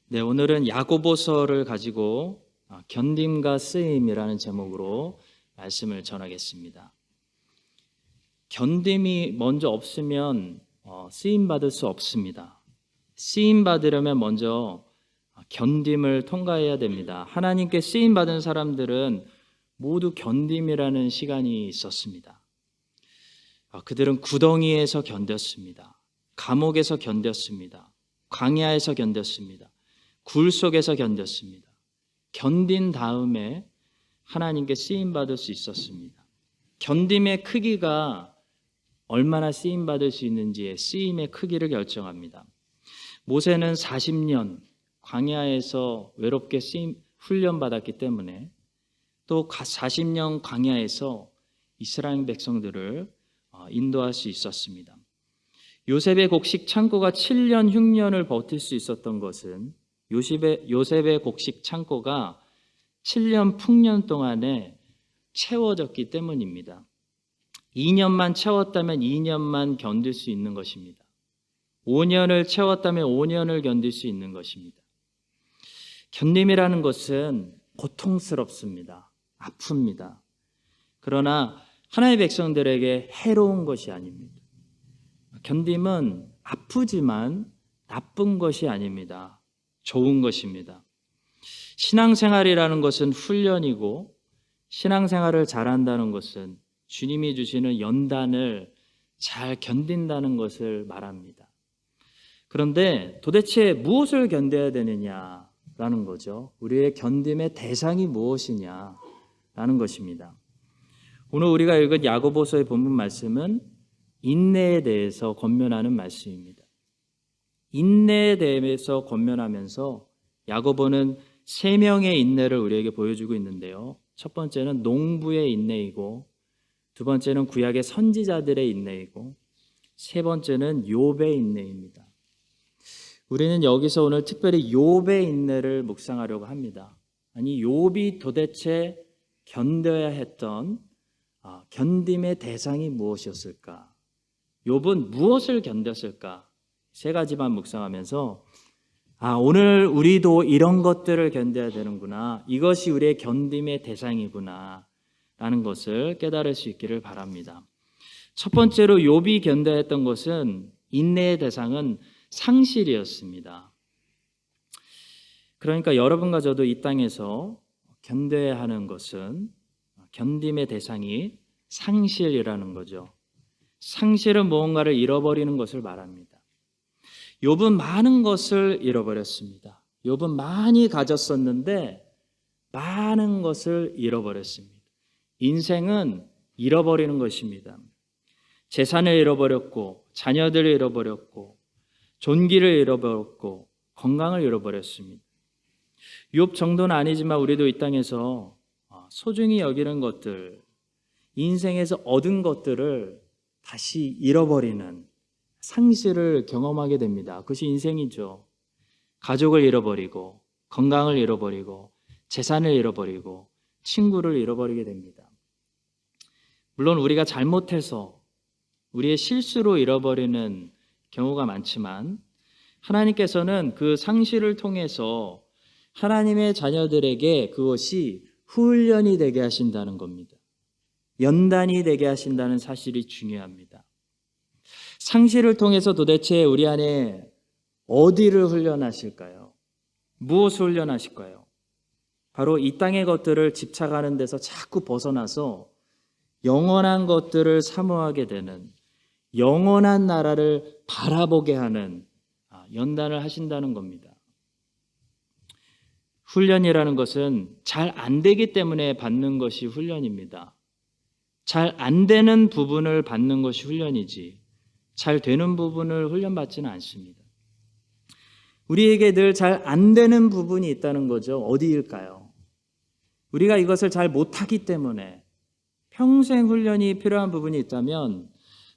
네, 오늘은 야고보서를 가지고 견딤과 쓰임이라는 제목으로 말씀을 전하겠습니다. 견딤이 먼저 없으면 쓰임 받을 수 없습니다. 쓰임 받으려면 먼저 견딤을 통과해야 됩니다. 하나님께 쓰임 받은 사람들은 모두 견딤이라는 시간이 있었습니다. 그들은 구덩이에서 견뎠습니다. 감옥에서 견뎠습니다. 광야에서 견뎠습니다. 굴 속에서 견뎠습니다. 견딘 다음에 하나님께 쓰임받을 수 있었습니다. 견딤의 크기가 얼마나 쓰임받을 수 있는지의 쓰임의 크기를 결정합니다. 모세는 40년 광야에서 외롭게 훈련받았기 때문에 또 40년 광야에서 이스라엘 백성들을 인도할 수 있었습니다. 요셉의 곡식 창고가 7년 흉년을 버틸 수 있었던 것은 요셉의 곡식 창고가 7년 풍년 동안에 채워졌기 때문입니다. 2년만 채웠다면 2년만 견딜 수 있는 것입니다. 5년을 채웠다면 5년을 견딜 수 있는 것입니다. 견딤이라는 것은 고통스럽습니다. 아픕니다. 그러나 하나님의 백성들에게 해로운 것이 아닙니다. 견딤은 아프지만 나쁜 것이 아닙니다. 좋은 것입니다. 신앙생활이라는 것은 훈련이고 신앙생활을 잘한다는 것은 주님이 주시는 연단을 잘 견딘다는 것을 말합니다. 그런데 도대체 무엇을 견뎌야 되느냐라는 거죠. 우리의 견딤의 대상이 무엇이냐라는 것입니다. 오늘 우리가 읽은 야고보서의 본문 말씀은 인내에 대해서 권면하는 말씀입니다. 인내에 대해서 권면하면서 야고보는 3명의 인내를 우리에게 보여주고 있는데요. 첫 번째는 농부의 인내이고, 두 번째는 구약의 선지자들의 인내이고, 세 번째는 욥의 인내입니다. 우리는 여기서 오늘 특별히 욥의 인내를 묵상하려고 합니다. 아니, 욥이 도대체 견뎌야 했던 견딤의 대상이 무엇이었을까? 욥은 무엇을 견뎠을까? 3가지만 묵상하면서 오늘 우리도 이런 것들을 견뎌야 되는구나. 이것이 우리의 견딤의 대상이구나 라는 것을 깨달을 수 있기를 바랍니다. 첫 번째로 욥이 견뎌야 했던 것은 인내의 대상은 상실이었습니다. 그러니까 여러분과 저도 이 땅에서 견뎌야 하는 것은 견딤의 대상이 상실이라는 거죠. 상실은 무언가를 잃어버리는 것을 말합니다. 욥은 많은 것을 잃어버렸습니다. 욥은 많이 가졌었는데 많은 것을 잃어버렸습니다. 인생은 잃어버리는 것입니다. 재산을 잃어버렸고, 자녀들을 잃어버렸고, 존귀를 잃어버렸고, 건강을 잃어버렸습니다. 욥 정도는 아니지만 우리도 이 땅에서 소중히 여기는 것들, 인생에서 얻은 것들을 다시 잃어버리는 상실을 경험하게 됩니다. 그것이 인생이죠. 가족을 잃어버리고, 건강을 잃어버리고, 재산을 잃어버리고, 친구를 잃어버리게 됩니다. 물론 우리가 잘못해서 우리의 실수로 잃어버리는 경우가 많지만 하나님께서는 그 상실을 통해서 하나님의 자녀들에게 그것이 훈련이 되게 하신다는 겁니다. 연단이 되게 하신다는 사실이 중요합니다. 상실을 통해서 도대체 우리 안에 어디를 훈련하실까요? 무엇을 훈련하실까요? 바로 이 땅의 것들을 집착하는 데서 자꾸 벗어나서 영원한 것들을 사모하게 되는, 영원한 나라를 바라보게 하는 연단을 하신다는 겁니다. 훈련이라는 것은 잘 안 되기 때문에 받는 것이 훈련입니다. 잘 안 되는 부분을 받는 것이 훈련이지 잘 되는 부분을 훈련받지는 않습니다. 우리에게 늘 잘 안 되는 부분이 있다는 거죠. 어디일까요? 우리가 이것을 잘 못하기 때문에 평생 훈련이 필요한 부분이 있다면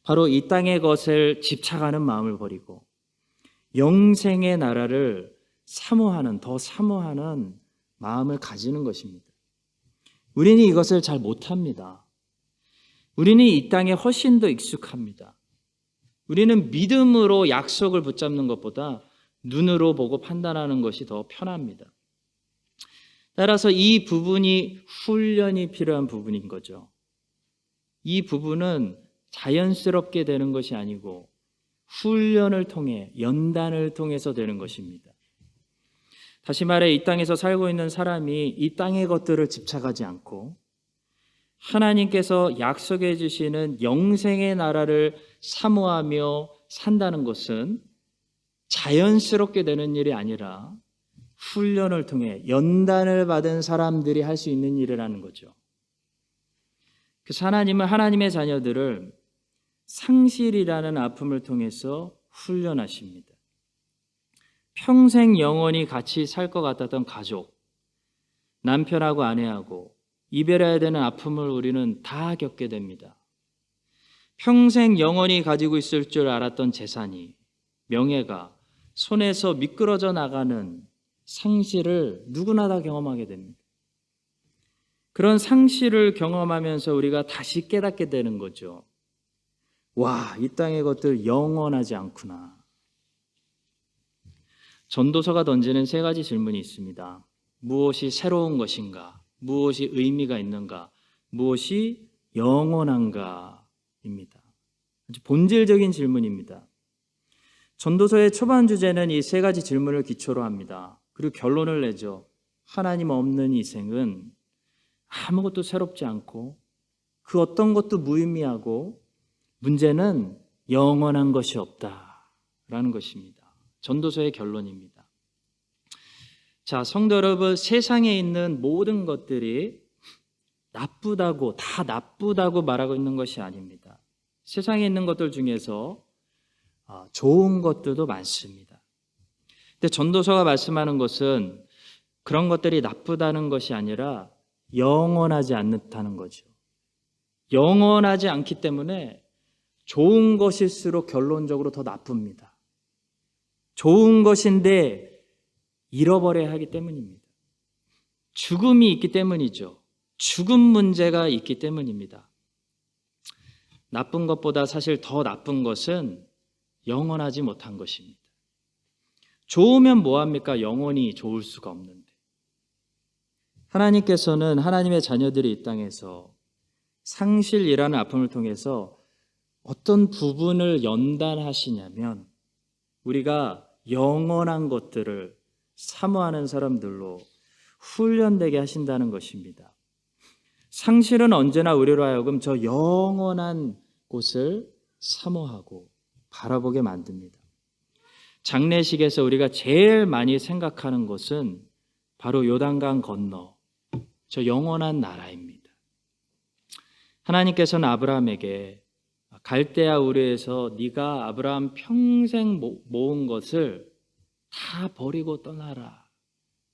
바로 이 땅의 것을 집착하는 마음을 버리고 영생의 나라를 더 사모하는 마음을 가지는 것입니다. 우리는 이것을 잘 못합니다. 우리는 이 땅에 훨씬 더 익숙합니다. 우리는 믿음으로 약속을 붙잡는 것보다 눈으로 보고 판단하는 것이 더 편합니다. 따라서 이 부분이 훈련이 필요한 부분인 거죠. 이 부분은 자연스럽게 되는 것이 아니고 훈련을 통해, 연단을 통해서 되는 것입니다. 다시 말해 이 땅에서 살고 있는 사람이 이 땅의 것들을 집착하지 않고 하나님께서 약속해 주시는 영생의 나라를 사모하며 산다는 것은 자연스럽게 되는 일이 아니라 훈련을 통해 연단을 받은 사람들이 할 수 있는 일이라는 거죠. 그래서 하나님은 하나님의 자녀들을 상실이라는 아픔을 통해서 훈련하십니다. 평생 영원히 같이 살 것 같았던 가족, 남편하고 아내하고 이별해야 되는 아픔을 우리는 다 겪게 됩니다. 평생 영원히 가지고 있을 줄 알았던 재산이, 명예가 손에서 미끄러져 나가는 상실을 누구나 다 경험하게 됩니다. 그런 상실을 경험하면서 우리가 다시 깨닫게 되는 거죠. 와, 이 땅의 것들 영원하지 않구나. 전도서가 던지는 세 가지 질문이 있습니다. 무엇이 새로운 것인가? 무엇이 의미가 있는가? 무엇이 영원한가? 입니다. 아주 본질적인 질문입니다. 전도서의 초반 주제는 이 세 가지 질문을 기초로 합니다. 그리고 결론을 내죠. 하나님 없는 이 생은 아무것도 새롭지 않고 그 어떤 것도 무의미하고 문제는 영원한 것이 없다라는 것입니다. 전도서의 결론입니다. 자, 성도 여러분, 세상에 있는 모든 것들이 나쁘다고, 다 나쁘다고 말하고 있는 것이 아닙니다. 세상에 있는 것들 중에서 좋은 것들도 많습니다. 근데 전도서가 말씀하는 것은 그런 것들이 나쁘다는 것이 아니라 영원하지 않다는 거죠. 영원하지 않기 때문에 좋은 것일수록 결론적으로 더 나쁩니다. 좋은 것인데 잃어버려야 하기 때문입니다. 죽음이 있기 때문이죠. 죽음 문제가 있기 때문입니다. 나쁜 것보다 사실 더 나쁜 것은 영원하지 못한 것입니다. 좋으면 뭐합니까? 영원히 좋을 수가 없는데. 하나님께서는 하나님의 자녀들이 이 땅에서 상실이라는 아픔을 통해서 어떤 부분을 연단하시냐면 우리가 영원한 것들을 사모하는 사람들로 훈련되게 하신다는 것입니다. 상실은 언제나 우리로 하여금 저 영원한 곳을 사모하고 바라보게 만듭니다. 장례식에서 우리가 제일 많이 생각하는 것은 바로 요단강 건너 저 영원한 나라입니다. 하나님께서는 아브라함에게 갈대아 우르에서 네가 아브라함 평생 모은 것을 다 버리고 떠나라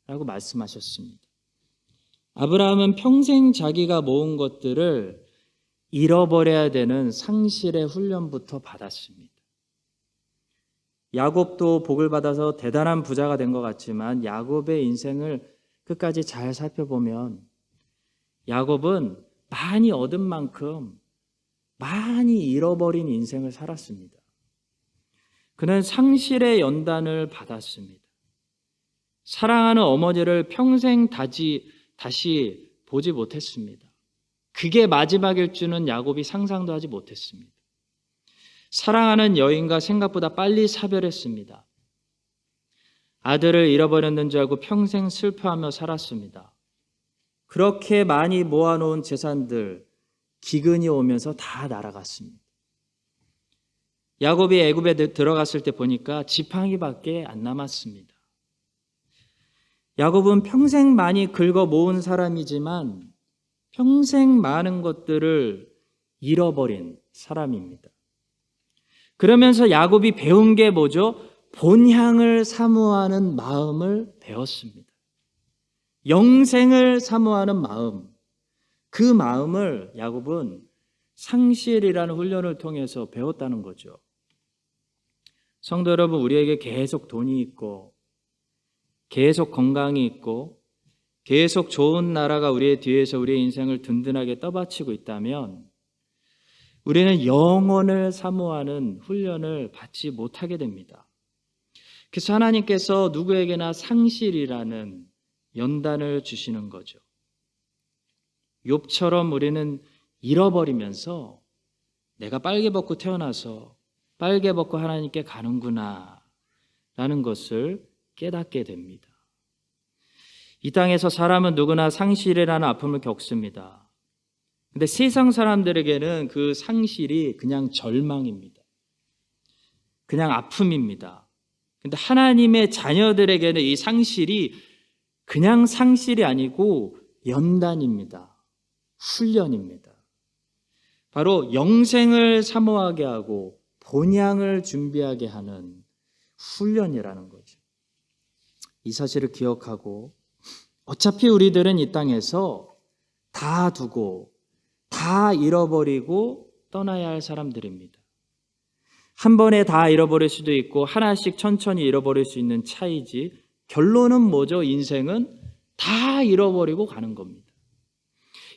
라고 말씀하셨습니다. 아브라함은 평생 자기가 모은 것들을 잃어버려야 되는 상실의 훈련부터 받았습니다. 야곱도 복을 받아서 대단한 부자가 된 것 같지만 야곱의 인생을 끝까지 잘 살펴보면 야곱은 많이 얻은 만큼 많이 잃어버린 인생을 살았습니다. 그는 상실의 연단을 받았습니다. 사랑하는 어머니를 평생 다시 보지 못했습니다. 그게 마지막일 줄은 야곱이 상상도 하지 못했습니다. 사랑하는 여인과 생각보다 빨리 사별했습니다. 아들을 잃어버렸는 줄 알고 평생 슬퍼하며 살았습니다. 그렇게 많이 모아놓은 재산들 기근이 오면서 다 날아갔습니다. 야곱이 애굽에 들어갔을 때 보니까 지팡이밖에 안 남았습니다. 야곱은 평생 많이 긁어 모은 사람이지만 평생 많은 것들을 잃어버린 사람입니다. 그러면서 야곱이 배운 게 뭐죠? 본향을 사모하는 마음을 배웠습니다. 영생을 사모하는 마음, 그 마음을 야곱은 상실이라는 훈련을 통해서 배웠다는 거죠. 성도 여러분, 우리에게 계속 돈이 있고 계속 건강이 있고 계속 좋은 나라가 우리의 뒤에서 우리의 인생을 든든하게 떠받치고 있다면 우리는 영원을 사모하는 훈련을 받지 못하게 됩니다. 그래서 하나님께서 누구에게나 상실이라는 연단을 주시는 거죠. 욥처럼 우리는 잃어버리면서 내가 빨개 벗고 태어나서 빨개 벗고 하나님께 가는구나 라는 것을 깨닫게 됩니다. 이 땅에서 사람은 누구나 상실이라는 아픔을 겪습니다. 근데 세상 사람들에게는 그 상실이 그냥 절망입니다. 그냥 아픔입니다. 근데 하나님의 자녀들에게는 이 상실이 그냥 상실이 아니고 연단입니다. 훈련입니다. 바로 영생을 사모하게 하고 본향을 준비하게 하는 훈련이라는 거죠. 이 사실을 기억하고 어차피 우리들은 이 땅에서 다 두고 다 잃어버리고 떠나야 할 사람들입니다. 한 번에 다 잃어버릴 수도 있고 하나씩 천천히 잃어버릴 수 있는 차이지 결론은 뭐죠? 인생은 다 잃어버리고 가는 겁니다.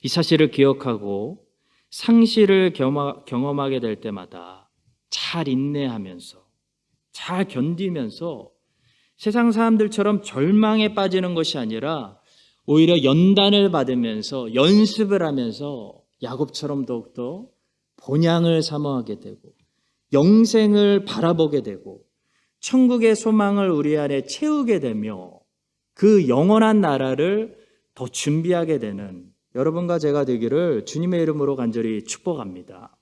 이 사실을 기억하고 상실을 경험하게 될 때마다 잘 인내하면서 잘 견디면서 세상 사람들처럼 절망에 빠지는 것이 아니라 오히려 연단을 받으면서 연습을 하면서 야곱처럼 더욱더 본향을 사모하게 되고 영생을 바라보게 되고 천국의 소망을 우리 안에 채우게 되며 그 영원한 나라를 더 준비하게 되는 여러분과 제가 되기를 주님의 이름으로 간절히 축복합니다.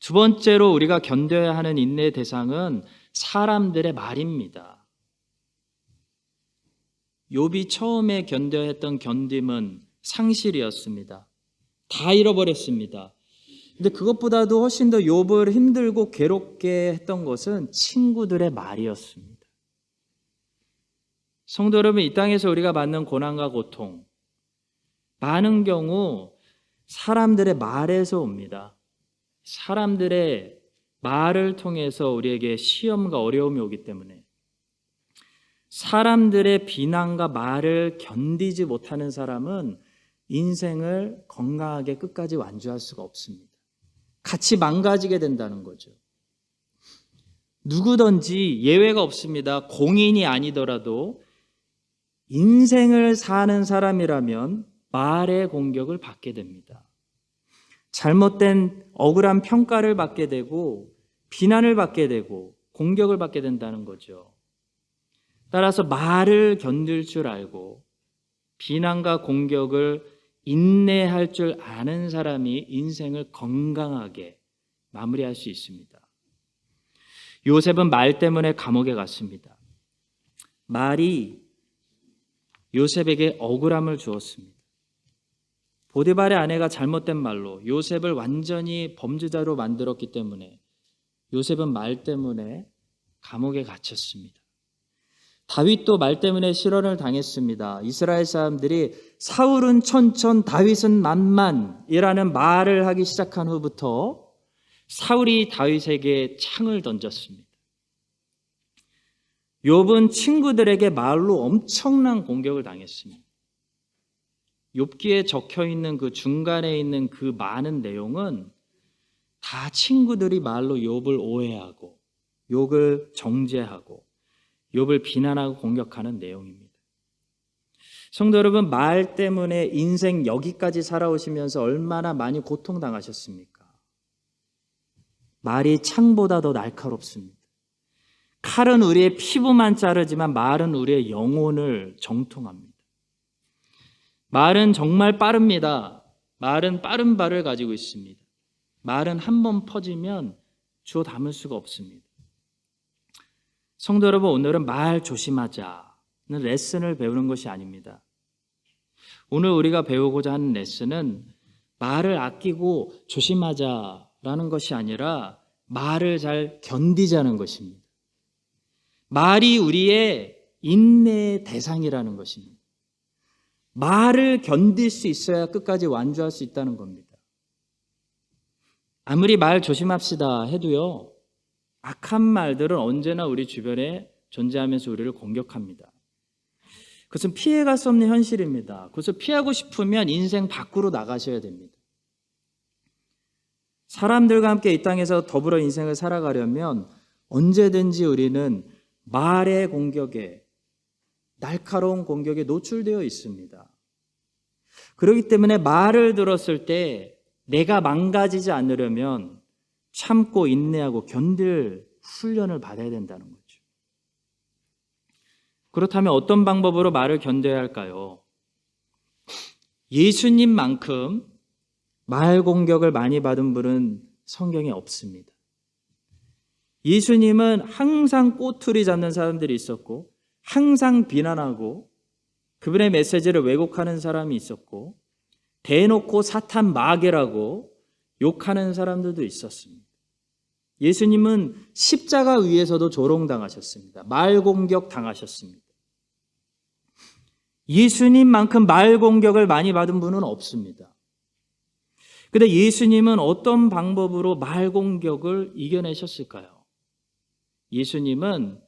두 번째로 우리가 견뎌야 하는 인내의 대상은 사람들의 말입니다. 욥이 처음에 견뎌야 했던 견딤은 상실이었습니다. 다 잃어버렸습니다. 근데 그것보다도 훨씬 더 욥을 힘들고 괴롭게 했던 것은 친구들의 말이었습니다. 성도 여러분, 이 땅에서 우리가 받는 고난과 고통, 많은 경우 사람들의 말에서 옵니다. 사람들의 말을 통해서 우리에게 시험과 어려움이 오기 때문에 사람들의 비난과 말을 견디지 못하는 사람은 인생을 건강하게 끝까지 완주할 수가 없습니다. 같이 망가지게 된다는 거죠. 누구든지 예외가 없습니다. 공인이 아니더라도 인생을 사는 사람이라면 말의 공격을 받게 됩니다. 잘못된 억울한 평가를 받게 되고 비난을 받게 되고 공격을 받게 된다는 거죠. 따라서 말을 견딜 줄 알고 비난과 공격을 인내할 줄 아는 사람이 인생을 건강하게 마무리할 수 있습니다. 요셉은 말 때문에 감옥에 갔습니다. 말이 요셉에게 억울함을 주었습니다. 보디발의 아내가 잘못된 말로 요셉을 완전히 범죄자로 만들었기 때문에 요셉은 말 때문에 감옥에 갇혔습니다. 다윗도 말 때문에 실언을 당했습니다. 이스라엘 사람들이 사울은 천천 다윗은 만만이라는 말을 하기 시작한 후부터 사울이 다윗에게 창을 던졌습니다. 욥은 친구들에게 말로 엄청난 공격을 당했습니다. 욥기에 적혀있는 그 중간에 있는 그 많은 내용은 다 친구들이 말로 욥을 오해하고 욥을 정죄하고 욥을 비난하고 공격하는 내용입니다. 성도 여러분, 말 때문에 인생 여기까지 살아오시면서 얼마나 많이 고통당하셨습니까? 말이 창보다 더 날카롭습니다. 칼은 우리의 피부만 자르지만 말은 우리의 영혼을 정통합니다. 말은 정말 빠릅니다. 말은 빠른 발을 가지고 있습니다. 말은 한 번 퍼지면 주워 담을 수가 없습니다. 성도 여러분, 오늘은 말 조심하자는 레슨을 배우는 것이 아닙니다. 오늘 우리가 배우고자 하는 레슨은 말을 아끼고 조심하자라는 것이 아니라 말을 잘 견디자는 것입니다. 말이 우리의 인내의 대상이라는 것입니다. 말을 견딜 수 있어야 끝까지 완주할 수 있다는 겁니다. 아무리 말 조심합시다 해도요, 악한 말들은 언제나 우리 주변에 존재하면서 우리를 공격합니다. 그것은 피해갈 수 없는 현실입니다. 그래서 피하고 싶으면 인생 밖으로 나가셔야 됩니다. 사람들과 함께 이 땅에서 더불어 인생을 살아가려면 언제든지 우리는 말의 공격에, 날카로운 공격에 노출되어 있습니다. 그렇기 때문에 말을 들었을 때 내가 망가지지 않으려면 참고 인내하고 견딜 훈련을 받아야 된다는 거죠. 그렇다면 어떤 방법으로 말을 견뎌야 할까요? 예수님만큼 말 공격을 많이 받은 분은 성경에 없습니다. 예수님은 항상 꼬투리 잡는 사람들이 있었고, 항상 비난하고 그분의 메시지를 왜곡하는 사람이 있었고, 대놓고 사탄 마귀라고 욕하는 사람들도 있었습니다. 예수님은 십자가 위에서도 조롱당하셨습니다. 말 공격 당하셨습니다. 예수님만큼 말 공격을 많이 받은 분은 없습니다. 그런데 예수님은 어떤 방법으로 말 공격을 이겨내셨을까요? 예수님은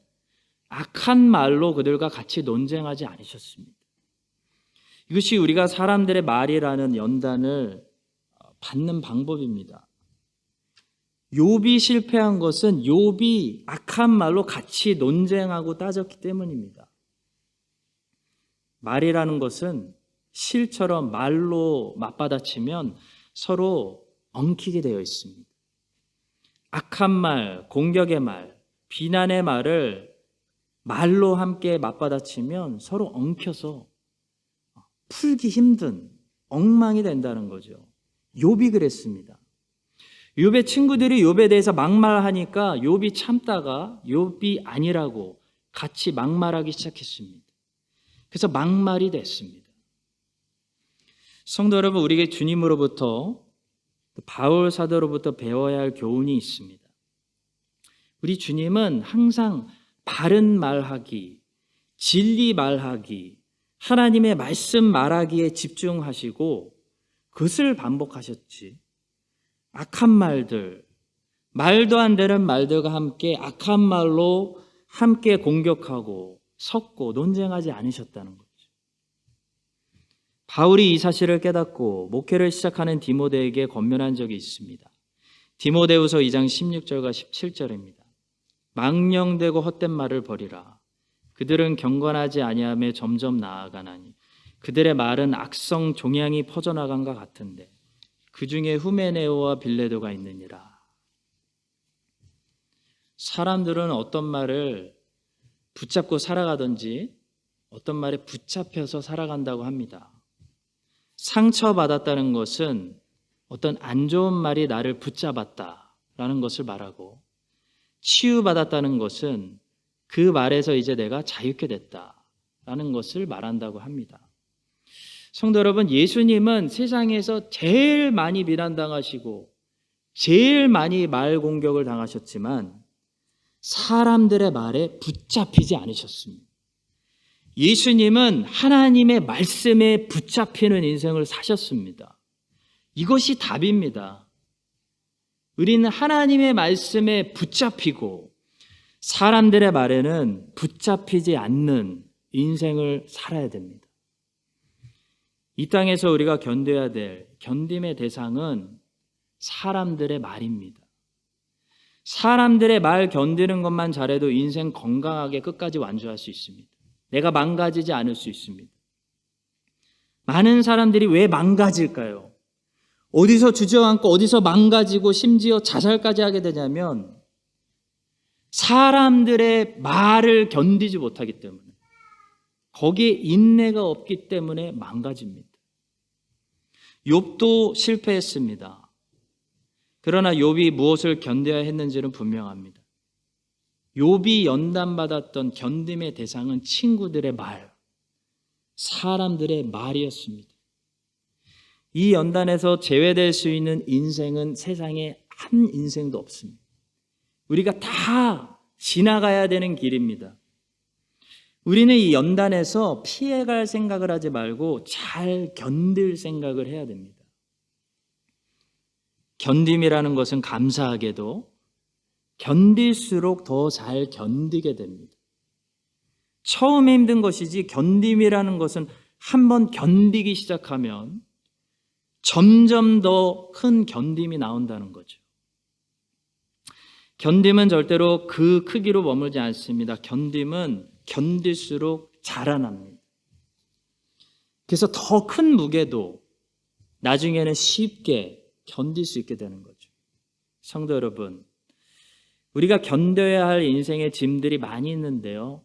악한 말로 그들과 같이 논쟁하지 않으셨습니다. 이것이 우리가 사람들의 말이라는 연단을 받는 방법입니다. 욥이 실패한 것은 욥이 악한 말로 같이 논쟁하고 따졌기 때문입니다. 말이라는 것은 실처럼 말로 맞받아치면 서로 엉키게 되어 있습니다. 악한 말, 공격의 말, 비난의 말을 말로 함께 맞받아치면 서로 엉켜서 풀기 힘든 엉망이 된다는 거죠. 욥이 그랬습니다. 욥의 친구들이 욥에 대해서 막말하니까 욥이 참다가 욥이 아니라고 같이 막말하기 시작했습니다. 그래서 막말이 됐습니다. 성도 여러분, 우리에게 주님으로부터, 바울 사도로부터 배워야 할 교훈이 있습니다. 우리 주님은 항상 바른 말하기, 진리 말하기, 하나님의 말씀 말하기에 집중하시고 그것을 반복하셨지, 악한 말들, 말도 안 되는 말들과 함께 악한 말로 함께 공격하고 섞고 논쟁하지 않으셨다는 거죠. 바울이 이 사실을 깨닫고 목회를 시작하는 디모데에게 권면한 적이 있습니다. 디모데후서 2장 16절과 17절입니다. 망령되고 헛된 말을 버리라. 그들은 경건하지 아니하며 점점 나아가나니 그들의 말은 악성 종양이 퍼져나간과 같은데 그 중에 후메네오와 빌레도가 있느니라. 사람들은 어떤 말을 붙잡고 살아가든지 어떤 말에 붙잡혀서 살아간다고 합니다. 상처받았다는 것은 어떤 안 좋은 말이 나를 붙잡았다라는 것을 말하고, 치유받았다는 것은 그 말에서 이제 내가 자유케 됐다라는 것을 말한다고 합니다. 성도 여러분, 예수님은 세상에서 제일 많이 비난당하시고 제일 많이 말 공격을 당하셨지만 사람들의 말에 붙잡히지 않으셨습니다. 예수님은 하나님의 말씀에 붙잡히는 인생을 사셨습니다. 이것이 답입니다. 우리는 하나님의 말씀에 붙잡히고 사람들의 말에는 붙잡히지 않는 인생을 살아야 됩니다. 이 땅에서 우리가 견뎌야 될 견딤의 대상은 사람들의 말입니다. 사람들의 말 견디는 것만 잘해도 인생 건강하게 끝까지 완주할 수 있습니다. 내가 망가지지 않을 수 있습니다. 많은 사람들이 왜 망가질까요? 어디서 주저앉고 어디서 망가지고 심지어 자살까지 하게 되냐면 사람들의 말을 견디지 못하기 때문에, 거기에 인내가 없기 때문에 망가집니다. 욥도 실패했습니다. 그러나 욥이 무엇을 견뎌야 했는지는 분명합니다. 욥이 연단받았던 견딤의 대상은 친구들의 말, 사람들의 말이었습니다. 이 연단에서 제외될 수 있는 인생은 세상에 한 인생도 없습니다. 우리가 다 지나가야 되는 길입니다. 우리는 이 연단에서 피해갈 생각을 하지 말고 잘 견딜 생각을 해야 됩니다. 견딤이라는 것은 감사하게도 견딜수록 더 잘 견디게 됩니다. 처음에 힘든 것이지 견딤이라는 것은 한번 견디기 시작하면 점점 더 큰 견딤이 나온다는 거죠. 견딤은 절대로 그 크기로 머물지 않습니다. 견딤은 견딜수록 자라납니다. 그래서 더 큰 무게도 나중에는 쉽게 견딜 수 있게 되는 거죠. 성도 여러분, 우리가 견뎌야 할 인생의 짐들이 많이 있는데요.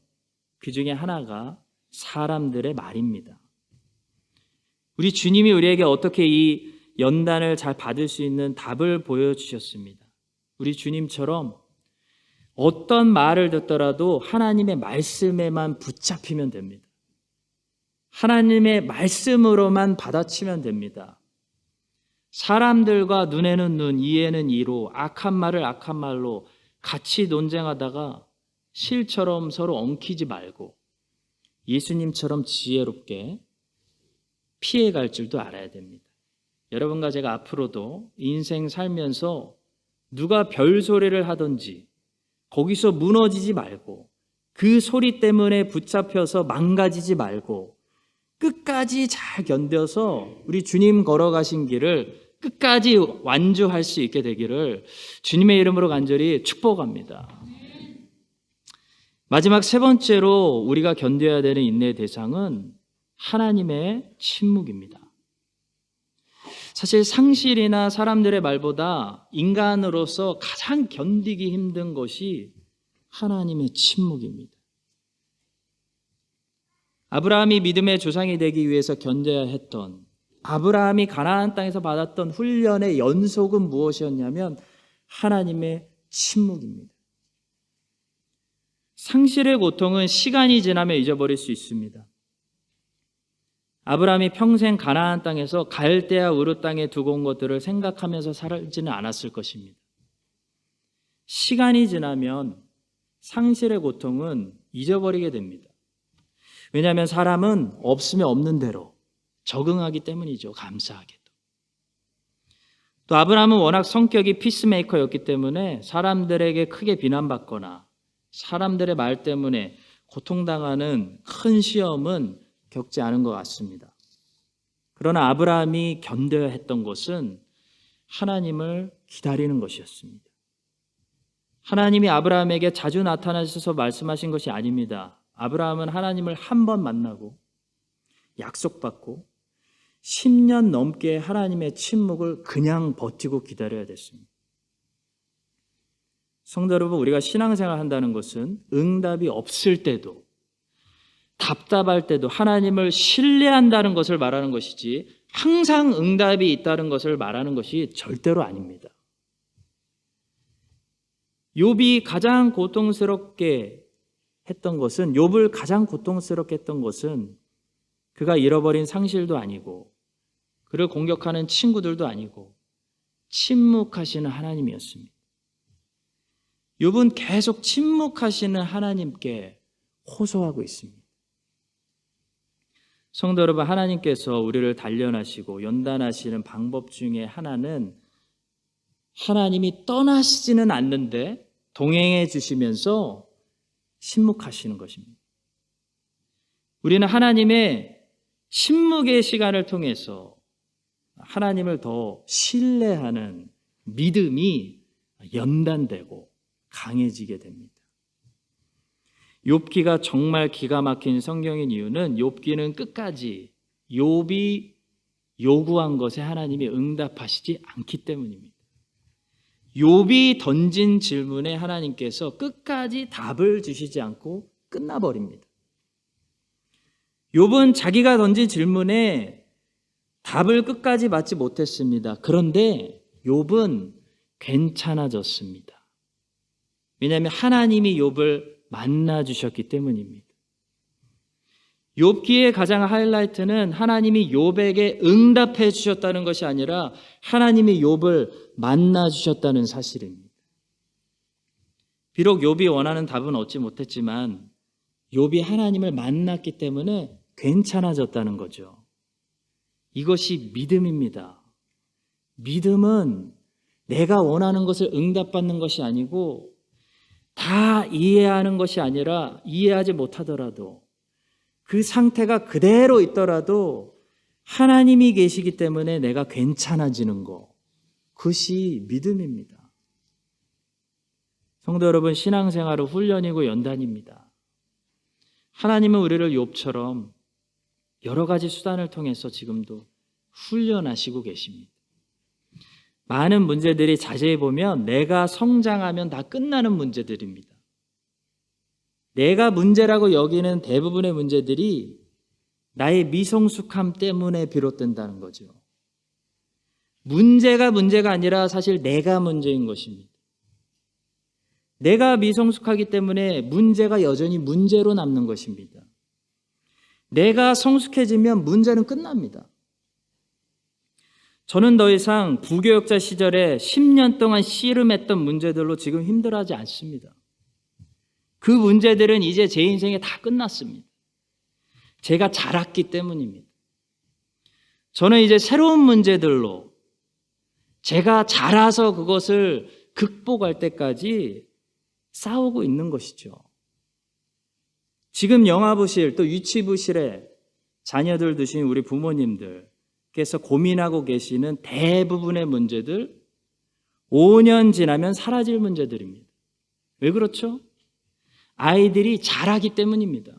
그 중에 하나가 사람들의 말입니다. 우리 주님이 우리에게 어떻게 이 연단을 잘 받을 수 있는 답을 보여주셨습니다. 우리 주님처럼 어떤 말을 듣더라도 하나님의 말씀에만 붙잡히면 됩니다. 하나님의 말씀으로만 받아치면 됩니다. 사람들과 눈에는 눈, 이에는 이로 악한 말을 악한 말로 같이 논쟁하다가 실처럼 서로 엉키지 말고 예수님처럼 지혜롭게 피해갈 줄도 알아야 됩니다. 여러분과 제가 앞으로도 인생 살면서 누가 별소리를 하든지 거기서 무너지지 말고 그 소리 때문에 붙잡혀서 망가지지 말고 끝까지 잘 견뎌서 우리 주님 걸어가신 길을 끝까지 완주할 수 있게 되기를 주님의 이름으로 간절히 축복합니다. 마지막 세 번째로 우리가 견뎌야 되는 인내의 대상은 하나님의 침묵입니다. 사실 상실이나 사람들의 말보다 인간으로서 가장 견디기 힘든 것이 하나님의 침묵입니다. 아브라함이 믿음의 조상이 되기 위해서 견뎌야 했던, 아브라함이 가나안 땅에서 받았던 훈련의 연속은 무엇이었냐면 하나님의 침묵입니다. 상실의 고통은 시간이 지나면 잊어버릴 수 있습니다. 아브라함이 평생 가나안 땅에서 갈대아 우르 땅에 두고 온 것들을 생각하면서 살지는 않았을 것입니다. 시간이 지나면 상실의 고통은 잊어버리게 됩니다. 왜냐하면 사람은 없으면 없는 대로 적응하기 때문이죠. 감사하게도. 또 아브라함은 워낙 성격이 피스메이커였기 때문에 사람들에게 크게 비난받거나 사람들의 말 때문에 고통당하는 큰 시험은 겪지 않은 것 같습니다. 그러나 아브라함이 견뎌야 했던 것은 하나님을 기다리는 것이었습니다. 하나님이 아브라함에게 자주 나타나셔서 말씀하신 것이 아닙니다. 아브라함은 하나님을 한 번 만나고 약속받고 10년 넘게 하나님의 침묵을 그냥 버티고 기다려야 됐습니다. 성도 여러분, 우리가 신앙생활 한다는 것은 응답이 없을 때도 답답할 때도 하나님을 신뢰한다는 것을 말하는 것이지 항상 응답이 있다는 것을 말하는 것이 절대로 아닙니다. 욥이 가장 고통스럽게 했던 것은, 욥을 가장 고통스럽게 했던 것은 그가 잃어버린 상실도 아니고 그를 공격하는 친구들도 아니고 침묵하시는 하나님이었습니다. 욥은 계속 침묵하시는 하나님께 호소하고 있습니다. 성도 여러분, 하나님께서 우리를 단련하시고 연단하시는 방법 중에 하나는 하나님이 떠나시지는 않는데 동행해 주시면서 침묵하시는 것입니다. 우리는 하나님의 침묵의 시간을 통해서 하나님을 더 신뢰하는 믿음이 연단되고 강해지게 됩니다. 욥기가 정말 기가 막힌 성경인 이유는 욥기는 끝까지 욥이 요구한 것에 하나님이 응답하시지 않기 때문입니다. 욥이 던진 질문에 하나님께서 끝까지 답을 주시지 않고 끝나버립니다. 욥은 자기가 던진 질문에 답을 끝까지 받지 못했습니다. 그런데 욥은 괜찮아졌습니다. 왜냐하면 하나님이 욥을 만나주셨기 때문입니다. 욥기의 가장 하이라이트는 하나님이 욥에게 응답해 주셨다는 것이 아니라 하나님이 욥을 만나 주셨다는 사실입니다. 비록 욥이 원하는 답은 얻지 못했지만 욥이 하나님을 만났기 때문에 괜찮아졌다는 거죠. 이것이 믿음입니다. 믿음은 내가 원하는 것을 응답받는 것이 아니고 다 이해하는 것이 아니라 이해하지 못하더라도 그 상태가 그대로 있더라도 하나님이 계시기 때문에 내가 괜찮아지는 것, 그것이 믿음입니다. 성도 여러분, 신앙생활은 훈련이고 연단입니다. 하나님은 우리를 욥처럼 여러 가지 수단을 통해서 지금도 훈련하시고 계십니다. 많은 문제들이 자세히 보면 내가 성장하면 다 끝나는 문제들입니다. 내가 문제라고 여기는 대부분의 문제들이 나의 미성숙함 때문에 비롯된다는 거죠. 문제가 아니라 사실 내가 문제인 것입니다. 내가 미성숙하기 때문에 문제가 여전히 문제로 남는 것입니다. 내가 성숙해지면 문제는 끝납니다. 저는 더 이상 부교역자 시절에 10년 동안 씨름했던 문제들로 지금 힘들어하지 않습니다. 그 문제들은 이제 제 인생에 다 끝났습니다. 제가 자랐기 때문입니다. 저는 이제 새로운 문제들로 제가 자라서 그것을 극복할 때까지 싸우고 있는 것이죠. 지금 영아부실 또 유치부실에 자녀들 두신 우리 부모님들께서 고민하고 계시는 대부분의 문제들 5년 지나면 사라질 문제들입니다. 왜 그렇죠? 아이들이 자라기 때문입니다.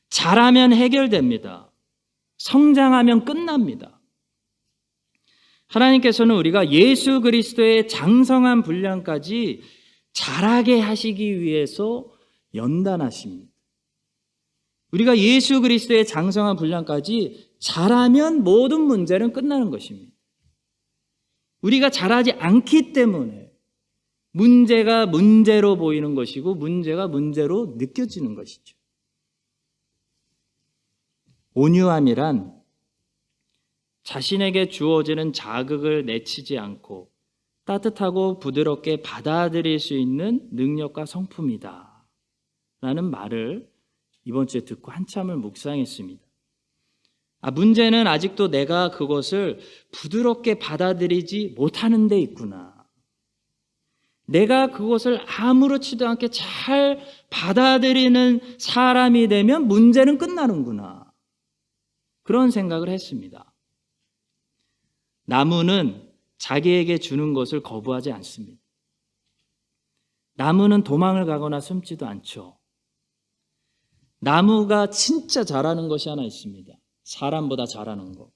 자라면 해결됩니다. 성장하면 끝납니다. 하나님께서는 우리가 예수 그리스도의 장성한 분량까지 자라게 하시기 위해서 연단하십니다. 우리가 예수 그리스도의 장성한 분량까지 자라면 모든 문제는 끝나는 것입니다. 우리가 자라지 않기 때문에 문제가 문제로 보이는 것이고 문제가 문제로 느껴지는 것이죠. 온유함이란 자신에게 주어지는 자극을 내치지 않고 따뜻하고 부드럽게 받아들일 수 있는 능력과 성품이다 라는 말을 이번 주에 듣고 한참을 묵상했습니다. 문제는 아직도 내가 그것을 부드럽게 받아들이지 못하는 데 있구나. 내가 그것을 아무렇지도 않게 잘 받아들이는 사람이 되면 문제는 끝나는구나. 그런 생각을 했습니다. 나무는 자기에게 주는 것을 거부하지 않습니다. 나무는 도망을 가거나 숨지도 않죠. 나무가 진짜 잘하는 것이 하나 있습니다. 사람보다 잘하는 것.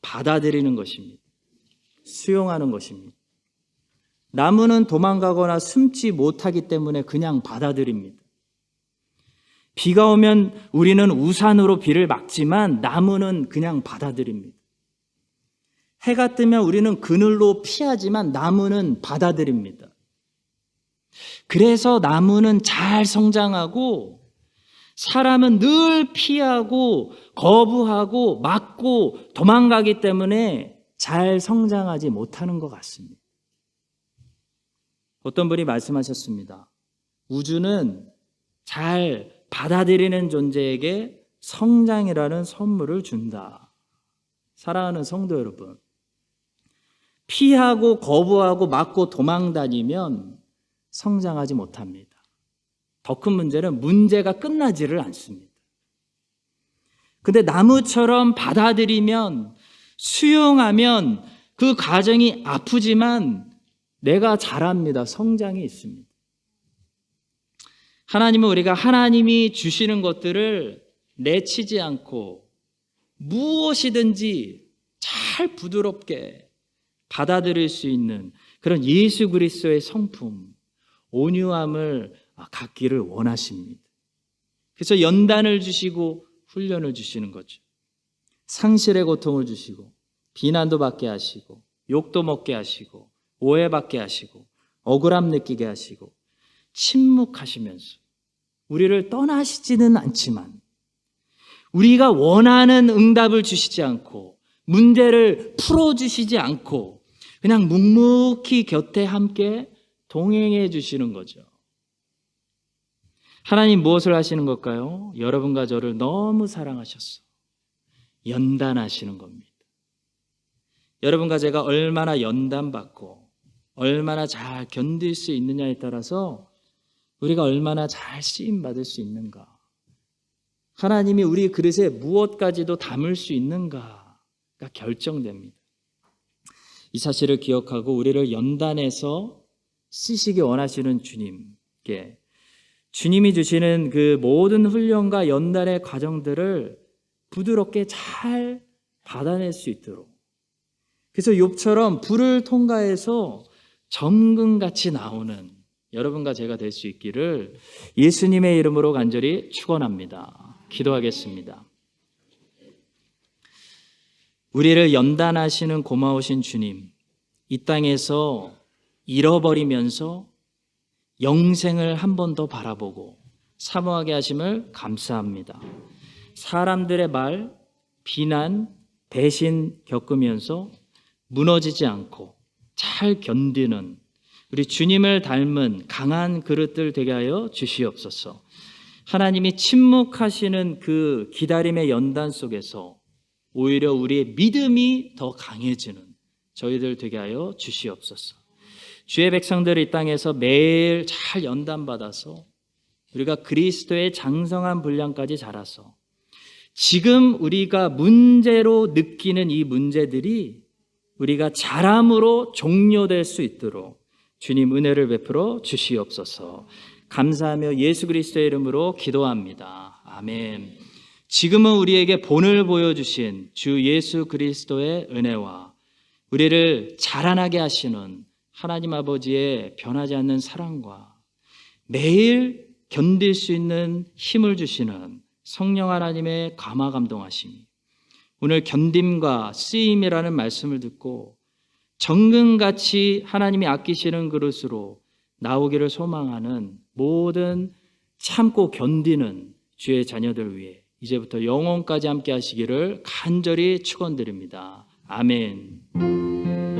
받아들이는 것입니다. 수용하는 것입니다. 나무는 도망가거나 숨지 못하기 때문에 그냥 받아들입니다. 비가 오면 우리는 우산으로 비를 막지만 나무는 그냥 받아들입니다. 해가 뜨면 우리는 그늘로 피하지만 나무는 받아들입니다. 그래서 나무는 잘 성장하고 사람은 늘 피하고 거부하고 막고 도망가기 때문에 잘 성장하지 못하는 것 같습니다. 어떤 분이 말씀하셨습니다. 우주는 잘 받아들이는 존재에게 성장이라는 선물을 준다. 사랑하는 성도 여러분, 피하고 거부하고 막고 도망다니면 성장하지 못합니다. 더 큰 문제는 문제가 끝나지를 않습니다. 근데 나무처럼 받아들이면, 수용하면 그 과정이 아프지만 내가 자랍니다. 성장이 있습니다. 하나님은 우리가 하나님이 주시는 것들을 내치지 않고 무엇이든지 잘 부드럽게 받아들일 수 있는 그런 예수 그리스도의 성품, 온유함을 갖기를 원하십니다. 그래서 연단을 주시고 훈련을 주시는 거죠. 상실의 고통을 주시고 비난도 받게 하시고 욕도 먹게 하시고 오해받게 하시고 억울함 느끼게 하시고 침묵하시면서 우리를 떠나시지는 않지만 우리가 원하는 응답을 주시지 않고 문제를 풀어주시지 않고 그냥 묵묵히 곁에 함께 동행해 주시는 거죠. 하나님 무엇을 하시는 걸까요? 여러분과 저를 너무 사랑하셨어. 연단하시는 겁니다. 여러분과 제가 얼마나 연단받고 얼마나 잘 견딜 수 있느냐에 따라서 우리가 얼마나 잘 쓰임받을 수 있는가, 하나님이 우리 그릇에 무엇까지도 담을 수 있는가가 결정됩니다. 이 사실을 기억하고 우리를 연단해서 쓰시기 원하시는 주님께 주님이 주시는 그 모든 훈련과 연단의 과정들을 부드럽게 잘 받아낼 수 있도록, 그래서 욥처럼 불을 통과해서 정금같이 나오는 여러분과 제가 될 수 있기를 예수님의 이름으로 간절히 축원합니다. 기도하겠습니다. 우리를 연단하시는 고마우신 주님, 이 땅에서 잃어버리면서 영생을 한 번 더 바라보고 사모하게 하심을 감사합니다. 사람들의 말, 비난, 배신 겪으면서 무너지지 않고 잘 견디는 우리 주님을 닮은 강한 그릇들 되게 하여 주시옵소서. 하나님이 침묵하시는 그 기다림의 연단 속에서 오히려 우리의 믿음이 더 강해지는 저희들 되게 하여 주시옵소서. 주의 백성들 이 땅에서 매일 잘 연단받아서 우리가 그리스도의 장성한 분량까지 자라서 지금 우리가 문제로 느끼는 이 문제들이 우리가 자람으로 종료될 수 있도록 주님 은혜를 베풀어 주시옵소서. 감사하며 예수 그리스도의 이름으로 기도합니다. 아멘. 지금은 우리에게 본을 보여주신 주 예수 그리스도의 은혜와 우리를 자라나게 하시는 하나님 아버지의 변하지 않는 사랑과 매일 견딜 수 있는 힘을 주시는 성령 하나님의 감화 감동하심이 오늘 견딤과 쓰임이라는 말씀을 듣고 정금같이 하나님이 아끼시는 그릇으로 나오기를 소망하는 모든 참고 견디는 주의 자녀들 위해 이제부터 영원까지 함께 하시기를 간절히 축원드립니다. 아멘.